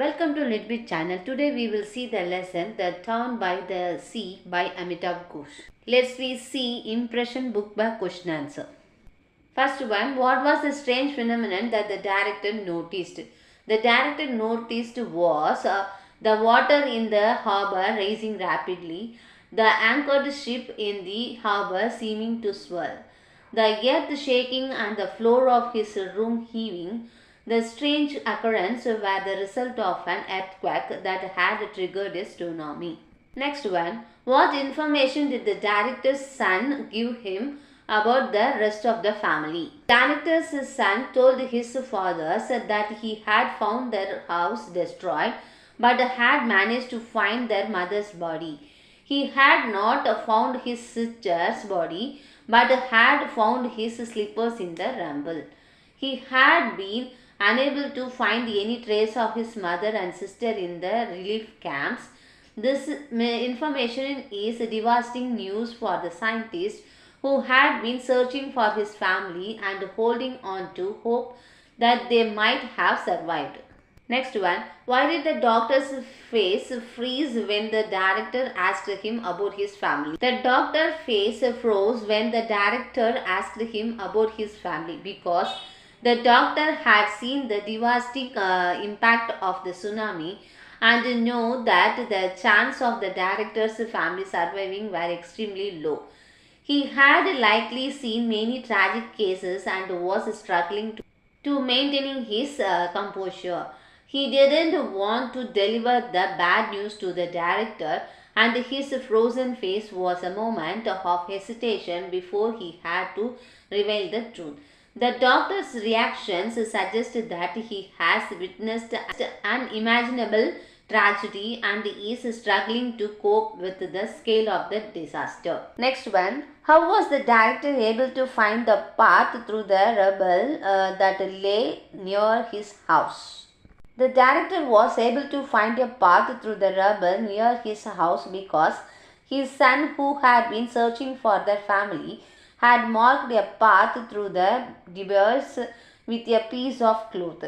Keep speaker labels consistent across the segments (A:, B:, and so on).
A: Welcome to Litbit channel. Today we will see the lesson The Town by the Sea by Amitav Ghosh. Let's see impression book by question answer. First one, what was the strange phenomenon that the director noticed? The director noticed was the water in the harbour rising rapidly, the anchored ship in the harbour seeming to swirl, the earth shaking and the floor of his room heaving. The strange occurrence were the result of an earthquake that had triggered a tsunami. Next one, what information did the director's son give him about the rest of the family? Director's son told his fathers that he had found their house destroyed but had managed to find their mother's body. He had not found his sister's body but had found his slippers in the rumble. He had been unable to find any trace of his mother and sister in the relief camps. This information is devastating news for the scientist who had been searching for his family and holding on to hope that they might have survived. Next one, why did the doctor's face freeze when the director asked him about his family? The doctor's face froze when the director asked him about his family because the doctor had seen the devastating impact of the tsunami and knew that the chance of the director's family surviving were extremely low. He had likely seen many tragic cases and was struggling to maintaining his composure. He didn't want to deliver the bad news to the director, and his frozen face was a moment of hesitation before he had to reveal the truth. The doctor's reactions suggested that he has witnessed an unimaginable tragedy and is struggling to cope with the scale of the disaster. Next one, how was the director able to find the path through the rubble that lay near his house? The director was able to find a path through the rubble near his house because his son, who had been searching for their family, had marked a path through the debris with a piece of cloth.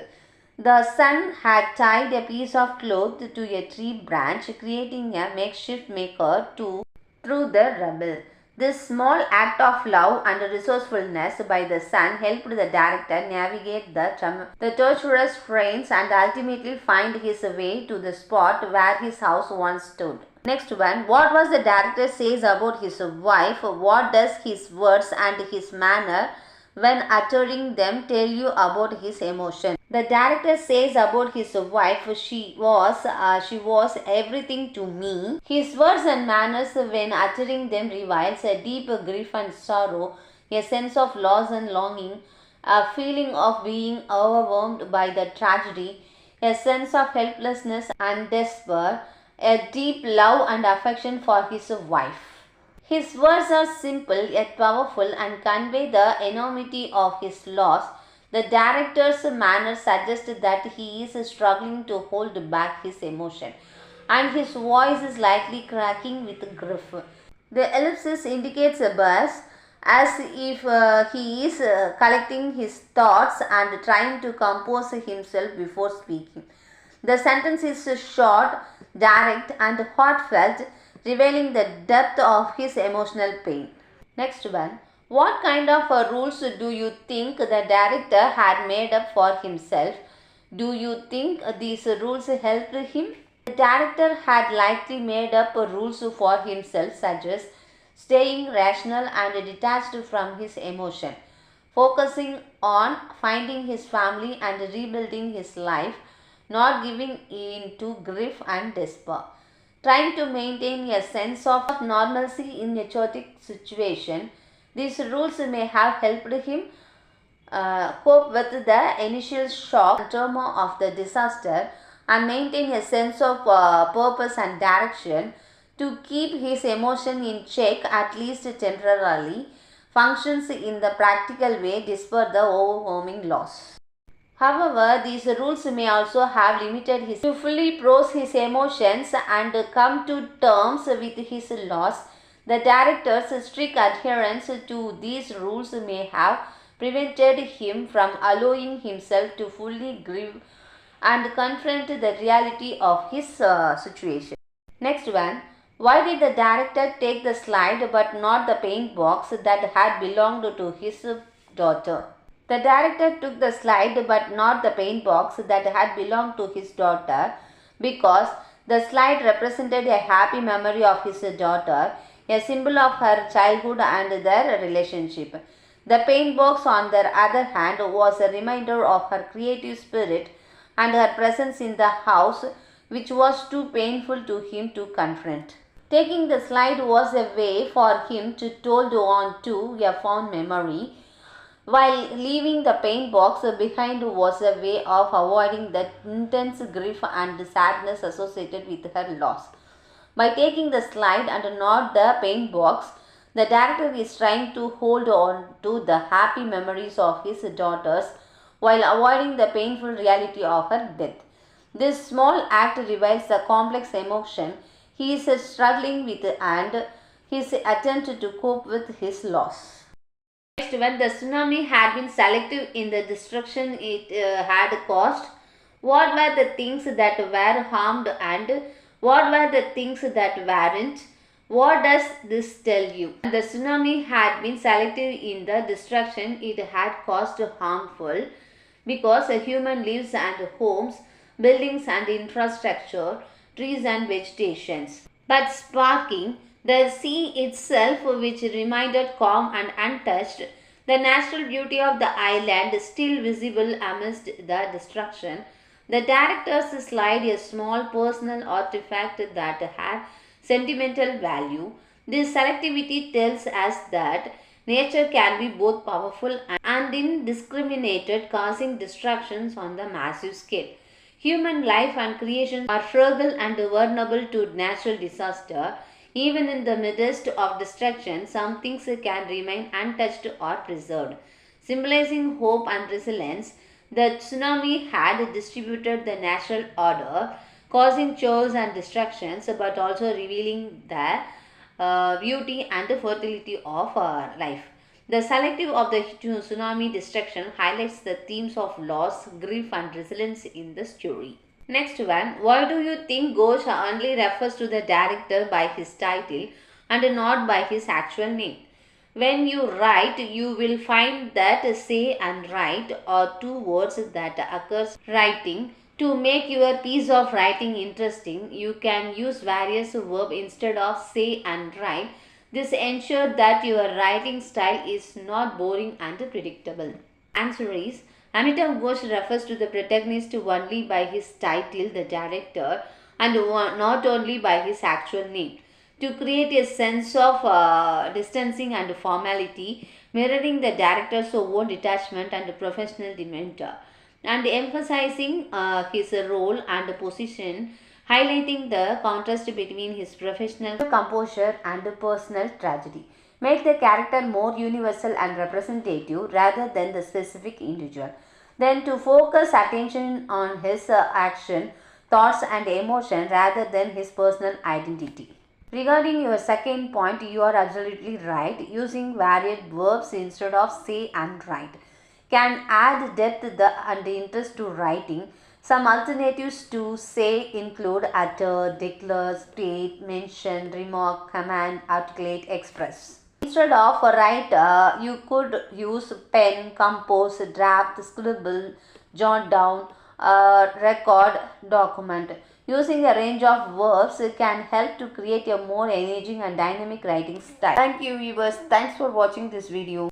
A: The son had tied a piece of cloth to a tree branch, creating a makeshift maker through the rubble. This small act of love and resourcefulness by the son helped the director navigate the tortuous terrains and ultimately find his way to the spot where his house once stood. Next one, what was the director says about his wife? What does his words and his manner when uttering them tell you about his emotion? The director says about his wife, she was everything to me. His words and manners when uttering them reveals a deep grief and sorrow, a sense of loss and longing, a feeling of being overwhelmed by the tragedy, a sense of helplessness and despair, a deep love and affection for his wife. His words are simple yet powerful and convey the enormity of his loss. The director's manner suggests that he is struggling to hold back his emotion, and his voice is likely cracking with grief. The ellipsis indicates a burst, as if he is collecting his thoughts and trying to compose himself before speaking. The sentence is short, direct and heartfelt, revealing the depth of his emotional pain. Next one, what kind of rules do you think the director had made up for himself? Do you think these rules helped him? The director had likely made up rules for himself such as staying rational and detached from his emotion, focusing on finding his family and rebuilding his life, not giving in to grief and despair, trying to maintain a sense of normalcy in a chaotic situation. These rules may have helped him cope with the initial shock and trauma of the disaster and maintain a sense of purpose and direction to keep his emotion in check, at least temporarily, functions in the practical way despite the overwhelming loss. However, these rules may also have limited him to fully process his emotions and come to terms with his loss. The director's strict adherence to these rules may have prevented him from allowing himself to fully grieve and confront the reality of his situation. Next one. Why did the director take the slide but not the paint box that had belonged to his daughter? The director took the slide but not the paint box that had belonged to his daughter because the slide represented a happy memory of his daughter, a symbol of her childhood and their relationship. The paint box, on the other hand, was a reminder of her creative spirit and her presence in the house, which was too painful to him to confront. Taking the slide was a way for him to hold on to a fond memory, while leaving the paint box behind was a way of avoiding the intense grief and sadness associated with her loss. By taking the slide and not the paint box, the director is trying to hold on to the happy memories of his daughters while avoiding the painful reality of her death. This small act reveals the complex emotion he is struggling with and his attempt to cope with his loss. Next, when the tsunami had been selective in the destruction it had caused, what were the things that were harmed and what were the things that weren't? What does this tell you? The tsunami had been selective in the destruction it had caused harmful because human lives and homes, buildings and infrastructure, trees and vegetations, but sparking the sea itself, which remained calm and untouched, the natural beauty of the island still visible amidst the destruction. The director's slide, a small personal artifact that had sentimental value. This selectivity tells us that nature can be both powerful and indiscriminate, causing destructions on the massive scale. Human life and creation are fragile and vulnerable to natural disaster. Even in the midst of destruction, some things can remain untouched or preserved. Symbolizing hope and resilience, the tsunami had distributed the natural order, causing chores and destructions, but also revealing the beauty and fertility of life. The selective of the tsunami destruction highlights the themes of loss, grief and resilience in the story. Next one, why do you think Ghosh only refers to the director by his title and not by his actual name? When you write, you will find that say and write are two words that occurs writing. To make your piece of writing interesting, you can use various verbs instead of say and write. This ensures that your writing style is not boring and predictable. Answer is, Amitav Ghosh refers to the protagonist only by his title, the director, and not only by his actual name, to create a sense of distancing and formality, mirroring the director's own detachment and professional demeanor, and emphasizing his role and position, highlighting the contrast between his professional composure and personal tragedy. Make the character more universal and representative rather than the specific individual. Then to focus attention on his action, thoughts and emotion rather than his personal identity. Regarding your second point, you are absolutely right. Using varied verbs instead of say and write can add depth and interest to writing. Some alternatives to say include utter, declare, state, mention, remark, command, articulate, express. Instead of write, you could use pen, compose, draft, scribble, jot down, record, document. Using a range of verbs can help to create a more engaging and dynamic writing style. Thank you viewers. Thanks for watching this video.